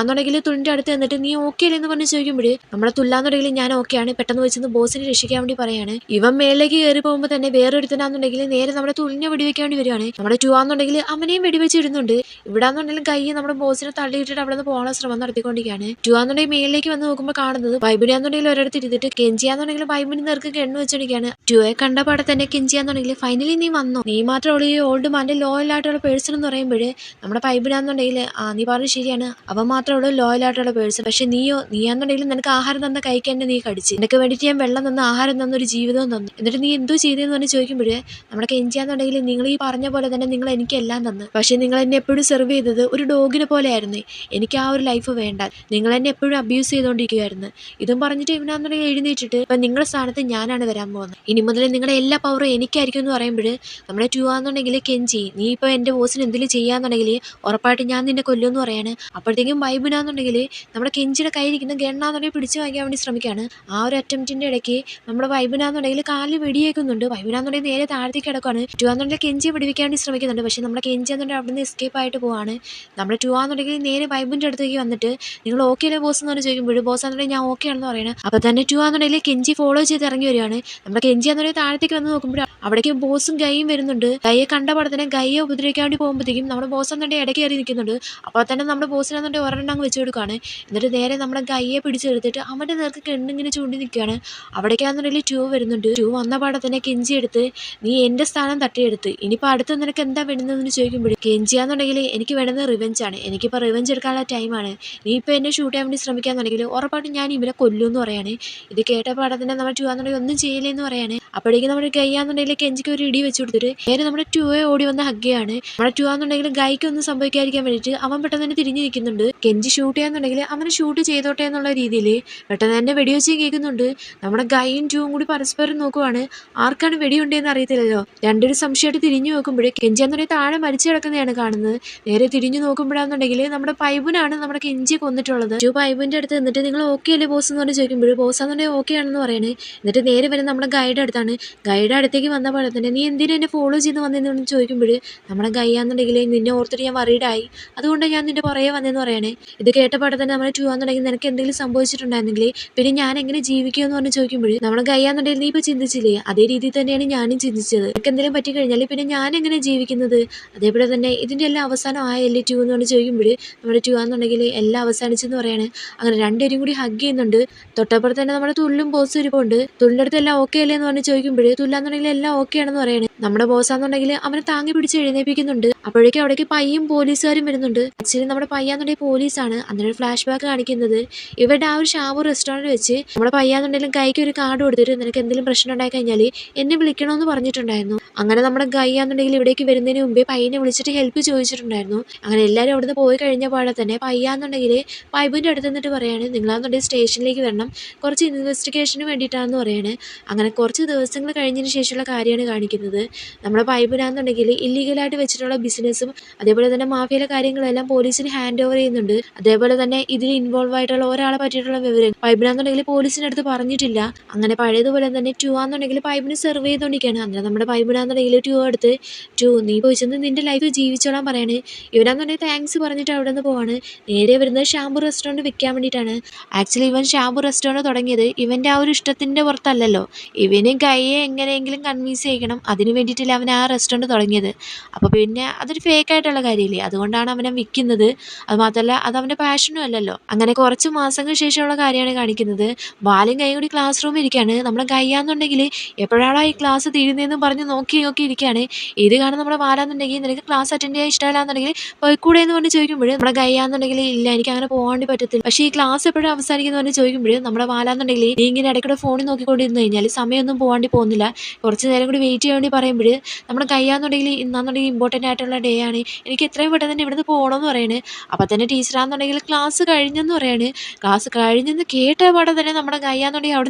തുള്ളിൻ്റെ അടുത്ത് എന്നിട്ട് നീ ഓക്കെ അല്ലെന്ന് പറഞ്ഞ് ചോദിക്കുമ്പോൾ നമ്മുടെ തുല്ലാന്നുണ്ടെങ്കിൽ ഞാൻ ഓക്കെയാണ്, പെട്ടെന്ന് വെച്ചെന്ന് ബോസിനെ രക്ഷിക്കാൻ വേണ്ടി പറയാണ്. ഇവൻ മേലേക്ക് കയറി പോകുമ്പോൾ തന്നെ വേറൊരുത്തനാന്നുണ്ടെങ്കിൽ നേരെ നമ്മുടെ തുള്ളിനെ വെടിവെക്കാൻ വേണ്ടി വരുവാണ്. നമ്മുടെ ടു ആണെന്നുണ്ടെങ്കിൽ അവനെയും വെടിവെച്ചിടുന്നുണ്ട്. ഇവിടെ ആണെന്നുണ്ടെങ്കിൽ കൈ നമ്മുടെ ബോസിനെ തള്ളിയിട്ടിട്ട് അവിടെ നിന്ന് പോകാനുള്ള ശ്രമം നടത്തിക്കൊണ്ടിരിക്കുകയാണ്. ടു ആണെന്നുണ്ടെങ്കിൽ മേളിലേക്ക് വന്ന് നോക്കുമ്പോൾ കാണുന്നത് ബൈബിനാന്നുണ്ടെങ്കിൽ ഒരിടത്ത് ഇരുന്നിട്ട് കെഞ്ചിയാന്നുണ്ടെങ്കിൽ ബൈബിന് നേർക്ക് എണ്ണ വെച്ചോണ്ടിരിക്കുകയാണ്. ടുയെ കണ്ട പാടെ തന്നെ കെഞ്ചിയാന്നുണ്ടെങ്കിൽ ഫൈനലി നീ വന്നോ, നീ മാത്രമുള്ള ഈ ഓൾഡ് മാൻ്റെ ലോയൽ ആയിട്ടുള്ള പേഴ്സൺ എന്ന് പറയുമ്പോൾ നമ്മുടെ ബൈബിനാന്നുണ്ടെങ്കിൽ നീ പറഞ്ഞത് ശരിയാണ്, അവൻ മാത്രമുള്ള ലോയൽ ആയിട്ടുള്ള പേഴ്സൺ, പക്ഷെ നീയാന്നുണ്ടെങ്കിൽ നിനക്ക് ആഹാരം തന്ന കഴിക്കാൻ നീ കടിച്ച്, നിനക്ക് വേണ്ടിയിട്ട് ഞാൻ വെള്ളം തന്ന ആഹാരം തന്ന ഒരു ജീവിതവും തന്നു, എന്നിട്ട് നീ എന്തോ ചെയ്തതെന്ന് പറഞ്ഞ് ചോദിക്കുമ്പോൾ നമ്മുടെ കെഞ്ചിയാന്നുണ്ടെങ്കിൽ നിങ്ങൾ ഈ പറഞ്ഞ പോലെ തന്നെ നിങ്ങൾ എനിക്ക് എല്ലാം തന്നു, പക്ഷേ നിങ്ങൾ എന്നെ എപ്പോഴും സെർവ് ചെയ്തത് ഒരു ഡോഗിനെ പോലെ ആയിരുന്നു, എനിക്ക് ആ ഒരു ലൈഫ് വേണ്ട, നിങ്ങൾ എന്നെ എപ്പോഴും അബ്യൂസ് ചെയ്തുകൊണ്ടിരിക്കുകയായിരുന്നു. ഇതും പറഞ്ഞിട്ട് ഇവനാന്നുണ്ടെങ്കിൽ എഴുന്നേറ്റിട്ട് ഇപ്പം നിങ്ങളുടെ സ്ഥാനത്ത് ഞാനാണ് വരാൻ പോകുന്നത്, ഇനി മുതൽ നിങ്ങളുടെ എല്ലാ പവറും എനിക്കായിരിക്കും എന്ന് പറയുമ്പോൾ നമ്മുടെ ടു ആണെന്നുണ്ടെങ്കിൽ കെഞ്ചി നീ ഇപ്പോൾ എൻ്റെ ബോസിന് എന്തെങ്കിലും ചെയ്യാന്നുണ്ടെങ്കിൽ ഉറപ്പായിട്ട് ഞാൻ നിന്നെ കൊല്ലുമെന്ന് പറയാണ്. അപ്പോഴത്തേക്കും ബൈബിനാന്നുണ്ടെങ്കിൽ നമ്മുടെ കെഞ്ചിയുടെ കയ്യിരിക്കുന്ന ഗണ്ണാന്നുണ്ടെങ്കിൽ പിടിച്ചു വാങ്ങിക്കാൻ വേണ്ടി ശ്രമിക്കുകയാണ്. ആ ഒരു അറ്റംപ്റ്റിൻ്റെ ഇടയ്ക്ക് നമ്മുടെ ബൈബിനാന്നുണ്ടെങ്കിൽ കാലിൽ വെടിയേക്കുന്നുണ്ട്. ബൈബിനാന്നുണ്ടെങ്കിൽ നേരെ താഴത്തേക്ക് കിടക്കുകയാണ്. ടു ആണെന്നുണ്ടെങ്കിൽ കെഞ്ചിയെ വെടിവെക്കാൻ വേണ്ടി ശ്രമിക്കുന്നുണ്ട്. പക്ഷേ നമ്മുടെ കെഞ്ചി എന്നുണ്ടെങ്കിൽ അവിടെ നിന്ന് എസ്കേപ്പ് ആയിട്ട് പോവാണ്. നമ്മുടെ ടു ആണെന്നുണ്ടെങ്കിൽ നേരെ വൈബിൻ്റെ അടുത്തേക്ക് വന്നിട്ട് നിങ്ങൾ ഓക്കെ അല്ലേ ബോസ് എന്ന് പറഞ്ഞ് ചോദിക്കുമ്പോൾ ബോസ് ആണെന്നുണ്ടെങ്കിൽ ഞാൻ ഓക്കെ ആണെന്ന് പറയുന്നത്. അപ്പോൾ തന്നെ ടു ആണെന്നുണ്ടെങ്കിൽ കെഞ്ചി ഫോളോ ചെയ്ത് ഇറങ്ങി വരികയാണ്. നമ്മുടെ കെഞ്ചി ആണെന്നുണ്ടെങ്കിൽ താഴത്തേക്ക് വന്ന് നോക്കുമ്പോൾ അവിടേക്ക് ബോസും ഗൈയും വരുന്നുണ്ട്. ഗൈയെ കണ്ട പടത്തിനെ ഗൈയെ ഉപദ്രവിക്കാൻ വേണ്ടി പോകുമ്പോഴത്തേക്കും നമ്മുടെ ബോസ് എന്നുണ്ടെങ്കിൽ ഇടയ്ക്ക് കയറി നിൽക്കുന്നുണ്ട്. അപ്പോൾ തന്നെ നമ്മുടെ ബോസിനാണെന്നുണ്ടെങ്കിൽ ഒരെണ്ണം അങ്ങ് വെച്ച് കൊടുക്കുകയാണ്. എന്നിട്ട് നേരെ നമ്മുടെ ഗൈയെ പിടിച്ചെടുത്തിട്ട് അവൻ്റെ നേർക്ക് കെണ്ണിങ്ങനെ ചൂണ്ടി നിൽക്കുകയാണ്. അവിടേക്കാണെന്നുണ്ടെങ്കിൽ ടു വരുന്നുണ്ട്. ടു വന്ന പാടത്തിനെ കെഞ്ചി എടുത്ത് നീ എൻ്റെ സ്ഥാനം തട്ടിയെടുത്ത് ഇനിയിപ്പോൾ അടുത്ത് നിനക്ക് എന്താ വേണ്ടുന്നതെന്ന് ചോദിക്കുമ്പോൾ കെഞ്ചിയാന്നുണ്ടെങ്കിൽ എനിക്ക് വേണ്ടുന്നത് റിവെഞ്ചാണ്. എനിക്കിപ്പോൾ റിവെഞ്ച് എടുക്കാനുള്ള ടൈമാണ്. നീ ഇപ്പോൾ എന്നെ ഷൂട്ട് ചെയ്യാൻ വേണ്ടി ശ്രമിക്കാന്നുണ്ടെങ്കിൽ ഉറപ്പായിട്ടും ഞാൻ ഇവനെ കൊല്ലുമെന്ന് പറയാണ്. ഇത് കേട്ട പാടത്തിനെ നമ്മൾ ടു ആണെന്നുണ്ടെങ്കിൽ ഒന്നും ചെയ്യില്ലെന്ന് പറയാണ്. അപ്പോഴേക്കും നമ്മുടെ ഗൈയാന്നുണ്ടെങ്കിൽ കെഞ്ചിക്ക് ഒരു ഇടി വെച്ച് കൊടുത്തിട്ട് നേരെ നമ്മുടെ ടുവെ ഓടി വന്ന് ഹഗ്ഗയാണ്. നമ്മുടെ ടു ആണെന്നുണ്ടെങ്കിൽ ഗൈക്ക് ഒന്നും സംഭവിക്കാതിരിക്കാൻ വേണ്ടിയിട്ട് അവൻ പെട്ടെന്ന് തന്നെ തിരിഞ്ഞു നിൽക്കുന്നുണ്ട്. കെഞ്ചി ഷൂട്ട് ചെയ്യാന്നുണ്ടെങ്കിൽ അവനെ ഷൂട്ട് ചെയ്തോട്ടെ എന്നുള്ള രീതിയിൽ പെട്ടെന്ന് തന്നെ വെടിവെച്ച് കേൾക്കുന്നുണ്ട്. നമ്മുടെ ഗൈയും ടൂവും കൂടി പരസ്പരം നോക്കുവാണ്. ആർക്കാണ് വെടിയുണ്ടെന്ന് അറിയത്തില്ലല്ലോ. രണ്ടൊരു സംശയമായിട്ട് തിരിഞ്ഞു നോക്കുമ്പോഴേ കെഞ്ചി എന്നുണ്ടെങ്കിൽ താഴെ മരിച്ചു കിടക്കുന്നതാണ് കാണുന്നത്. നേരെ തിരിഞ്ഞു നോക്കുമ്പോഴാണെന്നുണ്ടെങ്കിൽ നമ്മുടെ പൈബിനാണ് നമ്മുടെ കെഞ്ചി കൊന്നിട്ടുള്ളത്. ടു പൈബിൻ്റെ അടുത്ത് നിന്നിട്ട് നിങ്ങൾ ഓക്കെ അല്ലേ ബോസ് എന്ന് പറഞ്ഞ് ചോദിക്കുമ്പോൾ ബോസ് എന്നുണ്ടെങ്കിൽ ഓക്കെ ആണെന്ന് പറയണേ. എന്നിട്ട് നേരെ വരെ നമ്മുടെ ഗൈഡ് അടുത്താണ്. ഗൈഡ് അടുത്തേക്ക് വന്ന പോലെ തന്നെ നീ എന്തിനാ എന്നെ ഫോളോ ചെയ്ത് വന്നതെന്ന് ചോദിക്കുമ്പോൾ നമ്മുടെ ഗൈയാന്നുണ്ടെങ്കിൽ നിന്നെ ഓർത്തിട്ട് ഞാൻ വറീഡായി, അതുകൊണ്ട് ഞാൻ നിന്റെ പുറകെ വന്നതെന്ന് പറയണേ. ഇത് കേട്ടപാടെ തന്നെ നമ്മുടെ ടു ആണെന്നുണ്ടെങ്കിൽ നിനക്ക് എന്തെങ്കിലും സംഭവിച്ചിട്ടുണ്ടായിരുന്നെങ്കിൽ പിന്നെ ഞാൻ എങ്ങനെ ജീവിക്കുമെന്ന് പറഞ്ഞ് ചോദിക്കുമ്പോൾ നമ്മുടെ ഗൈയാന്നുണ്ടെങ്കിൽ നീ ഇപ്പോൾ ചിന്തിച്ചില്ലേ അതേ രീതിയിൽ തന്നെയാണ് ഞാനും ചിന്തിച്ചത്. നിനക്ക് എന്തെങ്കിലും പറ്റിക്കഴിഞ്ഞാൽ പിന്നെ ഞാൻ എങ്ങനെ ജീവിക്കുന്നത്, അതേപോലെ തന്നെ ഇതിൻ്റെ എല്ലാം അവസാനം ആയല്ലേ ടു എന്ന് പറഞ്ഞ് ചോദിക്കുമ്പോൾ നമ്മുടെ ടു ആണെന്നുണ്ടെങ്കിൽ എല്ലാം അവസാനിച്ചെന്ന് പറയാണ്. അങ്ങനെ രണ്ടുപേരും കൂടി ഹഗ് ചെയ്യുന്നുണ്ട്. തൊട്ടപ്പുറത്ത് തന്നെ നമ്മുടെ തുള്ളും ബോസും ഇരിപ്പുണ്ട്. തുള്ളിൻ്റെ അടുത്ത് എല്ലാം ഓക്കെ അല്ലേ എന്ന് പറഞ്ഞ് ചോദിക്കുമ്പോൾ തുല്ലാന്നുണ്ടെങ്കിൽ എല്ലാം ഓക്കെ ആണെന്ന് പറയണേ. നമ്മുടെ ബോസാന്നുണ്ടെങ്കിൽ അവനെ താങ്ങി പിടിച്ച് എഴുന്നേൽപ്പിക്കുന്നുണ്ട്. അപ്പോഴേക്കും അവിടേക്ക് പയ്യും പോലീസുകാരും വരുന്നുണ്ട്. ആക്ച്വലി നമ്മുടെ പയ്യാന്നുണ്ടെങ്കിൽ പോലീസാണ്. അന്നൊരു ഫ്ലാഷ് ബാക്ക് കാണിക്കുന്നത് ഇവരുടെ ആ ഒരു ഷാബു റെസ്റ്റോറൻറ്റ് വെച്ച് നമ്മുടെ പയ്യാന്നുണ്ടെങ്കിലും ഗൈക്ക് ഒരു കാർഡ് കൊടുത്തിട്ട് നിനക്ക് എന്തെങ്കിലും പ്രശ്നം ഉണ്ടായി കഴിഞ്ഞാൽ എന്നെ വിളിക്കണമെന്ന് പറഞ്ഞിട്ടുണ്ടായിരുന്നു. അങ്ങനെ നമ്മുടെ ഗൈയാന്നുണ്ടെങ്കിൽ ഇവിടേക്ക് വരുന്നതിന് മുമ്പേ പയ്യനെ വിളിച്ചിട്ട് ഹെൽപ്പ് ചോദിച്ചിട്ടുണ്ടായിരുന്നു. അങ്ങനെ എല്ലാവരും അവിടുന്ന് പോയി കഴിഞ്ഞ പാടെ തന്നെ പയ്യാന്നുണ്ടെങ്കിൽ പൈബിൻ്റെ അടുത്ത് നിന്നിട്ട് പറയാണ് നിങ്ങളാന്നുണ്ടെങ്കിൽ സ്റ്റേഷനിലേക്ക് വരണം, കുറച്ച് ഇൻവെസ്റ്റിഗേഷന് വേണ്ടിയിട്ടാണെന്ന് പറയാണ്. അങ്ങനെ കുറച്ച് ദിവസങ്ങൾ കഴിഞ്ഞതിന് ശേഷമുള്ള കാര്യമാണ് കാണിക്കുന്നത്. നമ്മുടെ പൈബിനാണെന്നുണ്ടെങ്കിൽ ഇല്ലീഗലായിട്ട് വെച്ചിട്ടുള്ള ബിസിനസ്സും അതേപോലെ തന്നെ മാഫിയയിലെ കാര്യങ്ങളെല്ലാം പോലീസിന് ഹാൻഡ് ഓവർ ചെയ്യുന്നുണ്ട്. അതേപോലെ തന്നെ ഇതിൽ ഇൻവോൾവ് ആയിട്ടുള്ള ഒരാളെ പറ്റിയിട്ടുള്ള വിവരം പൈബിനാണെന്നുണ്ടെങ്കിൽ പോലീസിൻ്റെ അടുത്ത് പറഞ്ഞിട്ടില്ല. അങ്ങനെ പഴയതുപോലെ തന്നെ ടു ആണെന്നുണ്ടെങ്കിൽ പൈബിന് സെർവ് ചെയ്തുകൊണ്ടിരിക്കുകയാണ്. അങ്ങനെ നമ്മുടെ പൈബിനാണെന്നുണ്ടെങ്കിൽ ടു അടുത്ത് ടു നീ പോയിച്ചെന്ന് നിന്റെ ലൈഫ് ജീവിച്ചോളാൻ പറയാണ്. ഇവനാണെന്നുണ്ടെങ്കിൽ താങ്ക്സ് പറഞ്ഞിട്ട് അവിടെ നിന്ന് പോവാണ്. നേരെ വരുന്നത് ഷാമ്പു റെസ്റ്റോറൻറ്റ് വെക്കാൻ വേണ്ടിയിട്ടാണ്. ആക്ച്വലി ഇവൻ ഷാമ്പു റെസ്റ്റോറൻറ്റ് തുടങ്ങിയത് ഇവൻ്റെ ആ ഒരു ഇഷ്ടത്തിൻ്റെ പുറത്തല്ലല്ലോ. ഇവന് ഗൈയെ എങ്ങനെയെങ്കിലും കൺവിൻസ് ചെയ്യണം, അതിന് വേണ്ടിയിട്ടില്ല അവൻ ആ റെസ്റ്റോറൻറ്റ് തുടങ്ങിയത്. അപ്പോൾ പിന്നെ അതൊരു ഫേക്കായിട്ടുള്ള കാര്യമില്ലേ, അതുകൊണ്ടാണ് അവനെ വിൽക്കുന്നത്. അത് മാത്രമല്ല അത് അവൻ്റെ പാഷനും അല്ലല്ലോ. അങ്ങനെ കുറച്ച് മാസങ്ങൾക്ക് ശേഷമുള്ള കാര്യമാണ് കാണിക്കുന്നത്. ബാലും ഗൈയും കൂടി ക്ലാസ് റൂമിൽ ഇരിക്കുകയാണ്. നമ്മുടെ ഗൈയാന്നുണ്ടെങ്കിൽ എപ്പോഴാണോ ഈ ക്ലാസ് തീരുന്നതെന്നും പറഞ്ഞ് നോക്കി ഇരിക്കുകയാണ്. ഇത് കാണാൻ നമ്മുടെ ബാലാന്നുണ്ടെങ്കിൽ നിനക്ക് ക്ലാസ് അറ്റൻഡ് ചെയ്യാൻ ഇഷ്ടമല്ലാന്നുണ്ടെങ്കിൽ പോയിക്കൂടെ എന്ന് പറഞ്ഞ് ചോദിക്കുമ്പോൾ നമ്മുടെ ഗൈയാന്നുണ്ടെങ്കിൽ ഇല്ല എനിക്ക് അങ്ങനെ പോകാൻ പറ്റത്തില്ല, പക്ഷേ ഈ ക്ലാസ് എപ്പോഴും അവസാനിക്കുന്നു പറഞ്ഞ് ചോദിക്കുമ്പോൾ നമ്മുടെ ബാലാന്നുണ്ടെങ്കിൽ നീ ഇങ്ങനെ ഇടയ്ക്കൂടെ ഫോണിൽ നോക്കിക്കൊണ്ടിരുന്നു കഴിഞ്ഞാൽ സമയമൊന്നും പോകാണ്ടി പോകുന്നില്ല, കുറച്ച് നേരം കൂടി വെയിറ്റ് ചെയ്യാൻ വേണ്ടി പറയുമ്പോൾ നമ്മുടെ ഗൈയാന്നുണ്ടെങ്കിൽ ഇന്നാന്നുണ്ടെങ്കിൽ ഇമ്പോർട്ടൻ്റ് ആയിട്ടുള്ള ഡേ ആണ്, എനിക്ക് എത്രയും പെട്ടെന്ന് തന്നെ ഇവിടുന്ന് പോകണമെന്ന് പറയുന്നത്. അപ്പോൾ തന്നെ ടീച്ചറാണെന്നുണ്ടെങ്കിൽ ക്ലാസ് കഴിഞ്ഞെന്ന് പറയാണ്. ക്ലാസ് കഴിഞ്ഞെന്ന് കേട്ട പാടെ തന്നെ നമ്മുടെ ഗൈയാന്നുണ്ടെങ്കിൽ അവിടെ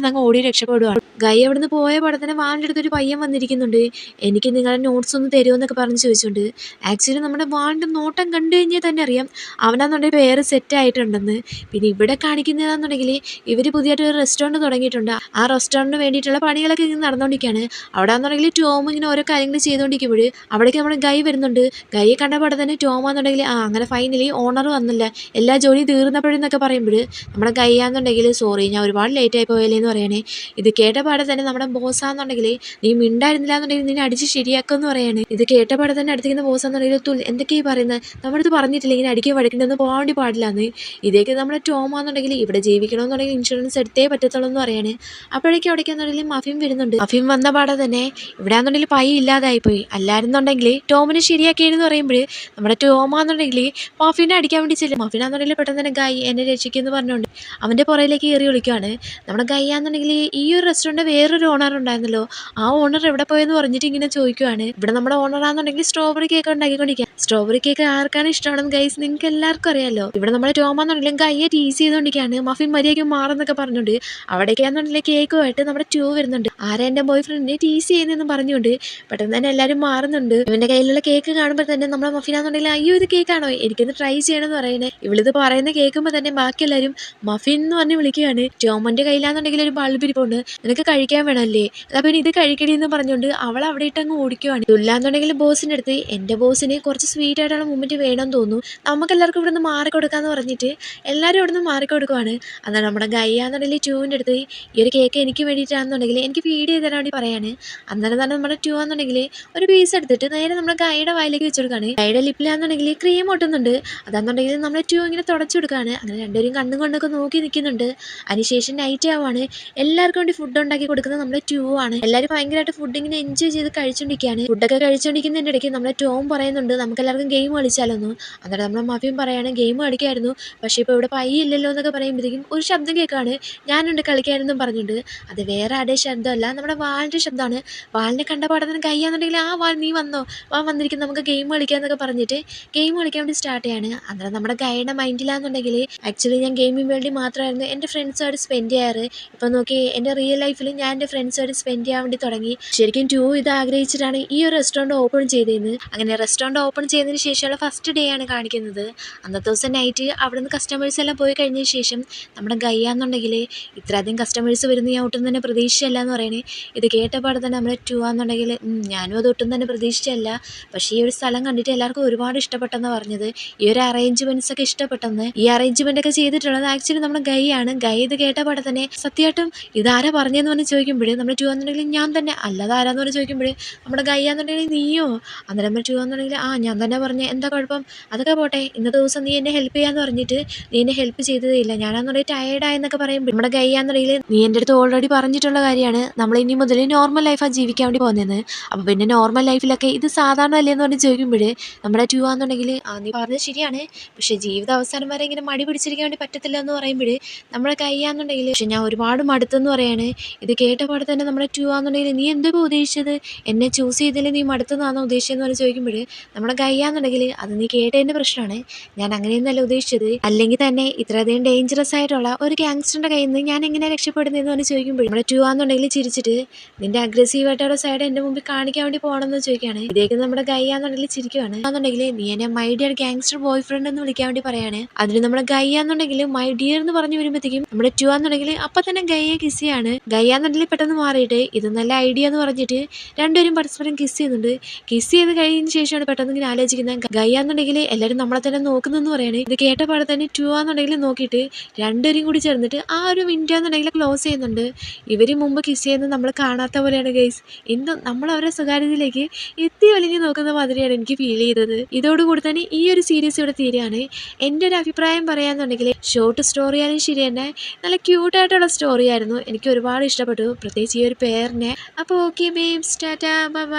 നിന്ന് അങ്ങ് ഓടി രക്ഷപ്പെടുവാണ്. ഗൈ അവിടെ നിന്ന് പോയ പാടെ തന്നെ വാളിൻ്റെ അടുത്തൊരു പയ്യൻ വന്നിരിക്കുന്നുണ്ട്. എനിക്ക് നിങ്ങളുടെ നോട്ട്സ് ഒന്ന് തരുമോ എന്നൊക്കെ പറഞ്ഞ് ചോദിച്ചുകൊണ്ട്. ആക്ച്വലി നമ്മുടെ വാളിൻ്റെ നോട്ടം കണ്ടു കഴിഞ്ഞാൽ തന്നെ അറിയാം അവനാന്നുണ്ടെങ്കിൽ വേറെ സെറ്റ് ആയിട്ടുണ്ടെന്ന്. പിന്നെ ഇവിടെ കാണിക്കുന്നതാണെന്നുണ്ടെങ്കിൽ ഇവർ പുതിയതായിട്ട് ഒരു റെസ്റ്റോറൻറ്റ് തുടങ്ങിയിട്ടുണ്ട്. ആ റെസ്റ്റോറൻറ്റിന് വേണ്ടിയിട്ടുള്ള പണികളൊക്കെ ഇങ്ങനെ നടന്നുകൊണ്ടിരിക്കുകയാണ്. അവിടെ ആണെന്നുണ്ടെങ്കിൽ ടോം ഇങ്ങനെ ഓരോ കാര്യങ്ങൾ ചെയ്തുകൊണ്ടിരിക്കുമ്പോൾ അവിടേക്ക് നമ്മുടെ ഗൈ വരുന്നുണ്ട്. ഗൈയെ കണ്ട പാടെ തന്നെ ടോമാന്നുണ്ടെങ്കിൽ അങ്ങനെ ഫൈനലി ഓണർ വന്നില്ല, എല്ലാ ജോലി തീർന്നപ്പോഴെന്നൊക്കെ പറയുമ്പോൾ നമ്മുടെ ഗൈയാന്നുണ്ടെങ്കിൽ സോറി ഞാൻ ഒരുപാട് ലേറ്റ് ആയി പോയല്ലേ എന്ന് പറയണേ. ഇത് കേട്ട പാടെ തന്നെ നമ്മുടെ ബോസാന്നുണ്ടെങ്കിൽ നീ മിണ്ടായിരുന്നില്ല എന്നുണ്ടെങ്കിൽ നിന്നെ അടിച്ച് ശരിയാക്കുമെന്ന് പറയാണ്. ഇത് കേട്ട പാടെ തന്നെ അടുത്തേക്കുന്ന ബോസാന്നുണ്ടെങ്കിൽ എന്തൊക്കെയാണ് പറയുന്നത്, നമ്മുടെ അടുത്ത് പറഞ്ഞിട്ടില്ല ഇങ്ങനെ അടിക്കാൻ വഴക്കേണ്ടൊന്നും പോകാൻ വേണ്ടി പാടില്ലാന്ന്. ഇതേക്ക് നമ്മുടെ ടോമാന്നുണ്ടെങ്കിൽ ഇവിടെ ജീവിക്കണമെന്നുണ്ടെങ്കിൽ ഇൻഷുറൻസ് എടുത്തേ പറ്റത്തുള്ളൂ എന്ന് പറയാണ്. അപ്പോഴേക്കും അവിടേക്കാണെന്നുണ്ടെങ്കിൽ മഫിൻ വരുന്നുണ്ട്. മഫിൻ വന്ന പാടെ തന്നെ ഇവിടെ ആണെന്നുണ്ടെങ്കിൽ പൈ ഇല്ലാതായിപ്പോയി, അല്ലായിരുന്നുണ്ടെങ്കിൽ ടോമിനെ ശരിയാക്കിയെന്ന് പറയുമ്പോൾ നമ്മുടെ ടോമാന്നുണ്ടെങ്കിൽ മഫിനെ അടിക്കാൻ വേണ്ടി ചെല്ലും. മഫിനാന്നുണ്ടെങ്കിൽ പെട്ടെന്ന് തന്നെ ഗൈ എന്നെ രക്ഷിക്കുമെന്ന് പറഞ്ഞുകൊണ്ട് അവൻ്റെ പുറയിലേക്ക് കയറി വിളിക്കുകയാണ്. നമ്മുടെ ഗൈ ആണെന്നുണ്ടെങ്കിൽ ഈ ഒരു റെസ്റ്റോറൻറ്റ് വേറൊരു ഓണർ ഉണ്ടായിരുന്നല്ലോ, ആ ഓണർ എവിടെ പോയെന്ന് പറഞ്ഞിട്ട് ഇങ്ങനെ ചോദിക്കുവാണ്. ഇവിടെ നമ്മുടെ ഓണറാണെന്നുണ്ടെങ്കിൽ സ്ട്രോബെറി കേക്ക് ഉണ്ടാക്കിക്കൊണ്ടിരിക്കുക. സ്ട്രോബെറി കേക്ക് ആർക്കാണ് ഇഷ്ടമാണെന്ന് ഗൈസ് നിങ്ങൾക്ക് എല്ലാവർക്കും അറിയാമല്ലോ. ഇവിടെ നമ്മുടെ ടോമാന്നുണ്ടെങ്കിലും ഗൈയെ ടീസ് ചെയ്തുകൊണ്ടിരിക്കുകയാണ്. മഫിൻ മര്യാദയ്ക്ക് മാറുന്നൊക്കെ പറഞ്ഞുകൊണ്ട് അവിടേക്കാണെന്നുണ്ടെങ്കിൽ കേക്കുമായിട്ട് നമ്മുടെ ടൂ വരുന്നുണ്ട്. ആരാ എൻ്റെ ബോയ് ഫ്രണ്ടിനെ ടീസ് ചെയ്യുന്നതെന്ന് പറഞ്ഞുകൊണ്ട് പെട്ടെന്ന് തന്നെ എല്ലാവരും മാറുന്നുണ്ട്. ഇവന്റെ കയ്യിലുള്ള കേക്ക് കാണുമ്പോൾ തന്നെ നമ്മളെ മഫിനാന്നുണ്ടെങ്കിൽ അയ്യോ ഇത് കേക്കാണോ, എനിക്കൊന്ന് ട്രൈ ചെയ്യണമെന്ന് പറയണേ. ഇവളിത് പറയുന്ന കേൾക്കുമ്പോൾ തന്നെ ബാക്കി എല്ലാവരും മഫിൻ എന്ന് പറഞ്ഞ് വിളിക്കുകയാണ്. ടോമന്റെ കയ്യിലാന്നുണ്ടെങ്കിൽ ഒരു ബൾബ് ഇരിപ്പുണ്ട്. നിനക്ക് കഴിക്കാൻ വേണമല്ലേ, അതാ പിന്നെ ഇത് കഴിക്കടി എന്ന് പറഞ്ഞുകൊണ്ട് അവൾ അവിടെ ഇട്ടങ്ങ് ഓടിക്കുവാണ്. ഇല്ലാന്നുണ്ടെങ്കിൽ ബോസിന്റെ അടുത്ത് എന്റെ ബോസിന് കുറച്ച് സ്വീറ്റ് ആയിട്ടുള്ള മൂമെന്റ് വേണമെന്ന് തോന്നുന്നു, നമുക്ക് എല്ലാവർക്കും ഇവിടെ നിന്ന് മാറിക്കൊടുക്കാന്ന് പറഞ്ഞിട്ട് എല്ലാവരും ഇവിടെ നിന്ന് മാറിക്കൊടുക്കുവാണ്. എന്നാൽ നമ്മുടെ ഗയ്യാന്നുണ്ടെങ്കിൽ ടൂവിൻ്റെ അടുത്ത് ഈ ഒരു കേക്ക് എനിക്ക് വേണ്ടിയിട്ടാണെന്നുണ്ടെങ്കിൽ എനിക്ക് ഫീഡ് ചെയ്ത് തരാൻ വേണ്ടി പറയാണ്. അന്നേരം തന്നെ നമ്മുടെ ടൂ ആണെന്നുണ്ടെങ്കിൽ ഒരു പീസ് എടുത്തിട്ട് നേരെ നമ്മുടെ ഗൈയുടെ വായിലേക്ക് വെച്ച് കൊടുക്കുകയാണ്. ഗൈയുടെ ലിപ്പിലാണെന്നുണ്ടെങ്കിൽ ക്രീം ഒട്ടുന്നുണ്ട്. അതാണെന്നുണ്ടെങ്കിൽ നമ്മളെ ടൂ ഇങ്ങനെ തുടച്ചു കൊടുക്കുകയാണ്. അങ്ങനെ രണ്ടുപേരും കണ്ണും കൊണ്ടൊക്കെ നോക്കി നിൽക്കുന്നുണ്ട്. അതിനുശേഷം നൈറ്റ് ആവുകയാണ്. എല്ലാവർക്കും വേണ്ടി ഫുഡ് ഉണ്ടാക്കി കൊടുക്കുന്നത് നമ്മുടെ ടൂ ആണ്. എല്ലാവരും ഭയങ്കരമായിട്ട് ഫുഡ് ഇങ്ങനെ എൻജോയ് ചെയ്ത് കഴിച്ചുകൊണ്ടിരിക്കുകയാണ്. ഫുഡൊക്കെ കഴിച്ചുകൊണ്ടിരിക്കുന്നതിൻ്റെ ഇടയ്ക്ക് നമ്മുടെ ടോം പറയുന്നുണ്ട് നമുക്ക് എല്ലാവർക്കും ഗെയിം കളിച്ചാലൊന്നു. അന്നേരം നമ്മുടെ മഫിയും പറയാണ് ഗെയിം കളിക്കായിരുന്നു, പക്ഷേ ഇപ്പോൾ ഇവിടെ പൈ ഇല്ലല്ലോ എന്നൊക്കെ പറയുമ്പോഴത്തേക്കും ഒരു ശബ്ദം കേൾക്കുകയാണ്, ഞാനുണ്ട് കളിക്കാനെന്നും പറഞ്ഞിട്ടുണ്ട്. അത് വേറെ ആരുടെ ശബ്ദമല്ല, നമ്മുടെ വാളിൻ്റെ ശബ്ദമാണ്. വാളിനെ കണ്ട പാടത്തിന് കയ്യാന്നുണ്ടെങ്കിൽ ആ വാൾ നീ വന്നോ, വാ വന്നിരിക്കും നമുക്ക് ഗെയിം കളിക്കാന്നൊക്കെ പറഞ്ഞിട്ട് ഗെയിം കളിക്കാൻ വേണ്ടി സ്റ്റാർട്ട് ചെയ്യാണ്. അന്നേരം നമ്മുടെ ഗൈയുടെ മൈൻഡിലാണെന്നുണ്ടെങ്കിൽ ആക്ച്വലി ഞാൻ ഗെയിമിംഗ് വേൾഡിൽ മാത്രമായിരുന്നു എൻ്റെ ഫ്രണ്ട്സുമായിട്ട് സ്പെൻഡ് ചെയ്യാറ്. ഇപ്പം നോക്കി എൻ്റെ റിയൽ ലൈഫിൽ ഞാൻ എൻ്റെ ഫ്രണ്ട്സുമായിട്ട് സ്പെൻഡ് ചെയ്യാൻ വേണ്ടി തുടങ്ങി. ശരിക്കും ടൂ ഇത് ആഗ്രഹിച്ചിട്ടാണ് ഈ ഒരു റെസ്റ്റോറൻറ്റ് ഓപ്പൺ ചെയ്തതെന്ന്. അങ്ങനെ റെസ്റ്റോറൻറ്റ് ഓപ്പൺ ചെയ്തതിന് ശേഷമുള്ള ഫസ്റ്റ് ഡേ ആണ് കാണിക്കുന്നത്. അന്നത്തെ ദിവസം നൈറ്റ് അവിടെ നിന്ന് കസ്റ്റമേഴ്സ് എല്ലാം പോയി കഴിഞ്ഞ ശേഷം നമ്മുടെ ഗയ്യാന്നുണ്ടെങ്കിൽ ഇത്രയധികം കസ്റ്റമേഴ്സ് വരുന്ന ഞാൻ ഒട്ടും തന്നെ പ്രതീക്ഷിച്ചല്ല എന്ന് പറയണേ. ഇത് കേട്ടപാടെ തന്നെ നമ്മുടെ ടൂ ആണെന്നുണ്ടെങ്കിൽ ഞാനും അത് ഒട്ടും തന്നെ പ്രതീക്ഷിച്ചല്ല, പക്ഷേ ഈ ഒരു സ്ഥലം കണ്ടിട്ട് എല്ലാവർക്കും ഒരുപാട് ഇഷ്ടപ്പെട്ടെന്ന് പറഞ്ഞത്. ഈ ഒരു അറേഞ്ച്മെൻറ്റ്സ് ഒക്കെ ഇഷ്ടപ്പെട്ടെന്ന്. ഈ അറേഞ്ച്മെൻ്റ് ഒക്കെ ചെയ്തിട്ടുള്ളത് ആക്ച്വലി നമ്മുടെ ഗൈയാണ്. ഗൈ ഇത് കേട്ടപാടെ തന്നെ സത്യമായിട്ടും ഇതാരാ പറഞ്ഞതെന്ന് പറഞ്ഞ് ചോദിക്കുമ്പോൾ നമ്മുടെ ടൂ ആണെന്നുണ്ടെങ്കിൽ ഞാൻ തന്നെ, അല്ലാതെ ആരാന്ന് പറഞ്ഞ് ചോദിക്കുമ്പോൾ നമ്മുടെ ഗയ്യാന്നുണ്ടെങ്കിൽ നീയോ, അന്നേരം നമ്മുടെ ടൂ ആണെന്നുണ്ടെങ്കിൽ ആ ഞാൻ തന്നെ പറഞ്ഞേ, എന്താ കുഴപ്പം, അതൊക്കെ പോട്ടെ, ഇന്നത്തെ ദിവസം നീ എന്നെ ഹെൽപ്പ് ചെയ്യാന്ന് പറഞ്ഞിട്ട് നീ എന്നെ ഹെൽപ്പ് ചെയ്തതേ ഇല്ല, ഞാനാണെന്നുണ്ടെങ്കിൽ ടയേർഡായെന്നൊക്കെ പറയുമ്പോൾ നമ്മുടെ ഗയ്യാന്നുണ്ടെങ്കിൽ നീ എൻ്റെ അടുത്ത് ഓൾറെഡി പറഞ്ഞിട്ടുള്ള കാര്യമാണ് നമ്മൾ ഇനി മുതൽ നോർമൽ ലൈഫാണ് ജീവിക്കാൻ വേണ്ടി പോകുന്നതെന്ന്. അപ്പോൾ പിന്നെ നോർമൽ ലൈഫിലൊക്കെ ഇത് സാധാരണ അല്ലേന്ന് പറഞ്ഞ് ചോദിക്കുമ്പോൾ നമ്മുടെ ടൂ ആണെന്നുണ്ടെങ്കിൽ ആ നീ പറഞ്ഞത് ശരിയാണ്, പക്ഷേ ജീവിത അവസാനം വരെ ഇങ്ങനെ മടി പിടിച്ചിരിക്കാൻ വേണ്ടി പറ്റത്തില്ല എന്ന് പറയുമ്പോൾ നമ്മുടെ കയ്യാന്നുണ്ടെങ്കിൽ പക്ഷെ ഞാൻ ഒരുപാട് മടുത്തെന്ന് പറയാണ്. ഇത് കേട്ടപാടെ തന്നെ നമ്മുടെ ടൂ ആണെന്നുണ്ടെങ്കിൽ നീ എന്തൊക്കെ ഉദ്ദേശിച്ചത്, എന്നെ ചൂസ് ചെയ്തതിൽ നീ മടുത്തെന്നാണോ ഉദ്ദേശിച്ചതെന്ന് പറഞ്ഞ് ചോദിക്കുമ്പോൾ നമ്മുടെ ഗയ്യാന്നുണ്ടെങ്കിൽ അത് നീ കേട്ടതിൻ്റെ പ്രശ്നമാണ്, ഞാൻ അങ്ങനെയൊന്നല്ല ഉദ്ദേശിച്ചത്, അല്ലെങ്കിൽ തന്നെ ഇത്രയധികം ഡേഞ്ചറസ് ആയിട്ടുള്ള ഒരു ഗ്യാങ്സ്റ്ററിൻ്റെ കയ്യിൽ നിന്ന് ഞാൻ എങ്ങനെ രക്ഷപ്പെടുന്നതെന്ന് പറഞ്ഞ് ചോദിക്കുമ്പോൾ നമ്മുടെ ടൂ ആണെന്നുണ്ടെങ്കിൽ ചിരിച്ചിട്ട് നിന്റെ അഗ്രസീവായിട്ടുള്ള സൈഡ് എൻ്റെ മുമ്പിൽ കാണിക്കാൻ വേണ്ടി പോകണമെന്ന് ചോദിക്കുകയാണ്. ഇതേക്ക് നമ്മുടെ ഗയ്യാന്നുണ്ടെങ്കിൽ ചിരിക്കുകയാണ്. ആണെന്നുണ്ടെങ്കിൽ നീ എന്നെ my dear gangster boy friend എന്ന് വിളിക്കാൻ വേണ്ടി പറയാണ്. അതിന് നമ്മുടെ ഗയ്യാന്നുണ്ടെങ്കിൽ മൈ ഡിയർ എന്ന് പറഞ്ഞു വരുമ്പോഴത്തേക്കും നമ്മുടെ ടൂ ആണെന്നുണ്ടെങ്കിൽ അപ്പം തന്നെ ഗയ്യെ കിസ് ചെയ്യാണ്. ഗയ്യാന്നുണ്ടെങ്കിൽ പെട്ടെന്ന് മാറിയിട്ട് ഇത് നല്ല ഐഡിയ എന്ന് പറഞ്ഞിട്ട് രണ്ടുപേരും പരസ്പരം കിസ് ചെയ്യുന്നുണ്ട്. കിസ് ചെയ്ത് കഴിഞ്ഞതിന് ശേഷമാണ് പെട്ടെന്ന് ഇങ്ങനെ ആലോചിക്കുന്നത് ഗയ്യാന്നുണ്ടെങ്കിൽ എല്ലാവരും നമ്മളെ തന്നെ നോക്കുന്നെന്ന് പറയാണ്. ഇത് കേട്ട പാടെ തന്നെ ടൂ ആണെന്നുണ്ടെങ്കിൽ നോക്കിയിട്ട് രണ്ടുപേരും കൂടി ചേർന്നിട്ട് ആ ഒരു വിൻഡോ എന്നുണ്ടെങ്കിൽ ക്ലോസ് ചെയ്യുന്നുണ്ട്. ഇവർ മുമ്പ് കിസ് ചെയ്യുന്നത് നമ്മൾ കാണാത്ത പോലെയാണ് ഗൈസ്. എന്തും നമ്മൾ അവരുടെ സ്വകാര്യതയിലേക്ക് എത്തി വലിഞ്ഞ് നോക്കുന്ന മാതിരിയാണ് എനിക്ക് ഫീൽ ചെയ്തത്. ഇതോടുകൂടി തന്നെ ഈ ഒരു സീരീസ് ഇവിടെ തീരുകയാണ്. എൻ്റെ ഒരു അഭിപ്രായം പറയാന്നുണ്ടെങ്കിൽ ഷോർട്ട് സ്റ്റോറി ആയാലും ശരി തന്നെ നല്ല ക്യൂട്ടായിട്ടുള്ള സ്റ്റോറി ആയിരുന്നു. എനിക്ക് ഒരുപാട് ഇഷ്ടപ്പെട്ടു, പ്രത്യേകിച്ച് ഈ ഒരു പേരിനെ. അപ്പോൾ okay babes, Tata, bye bye.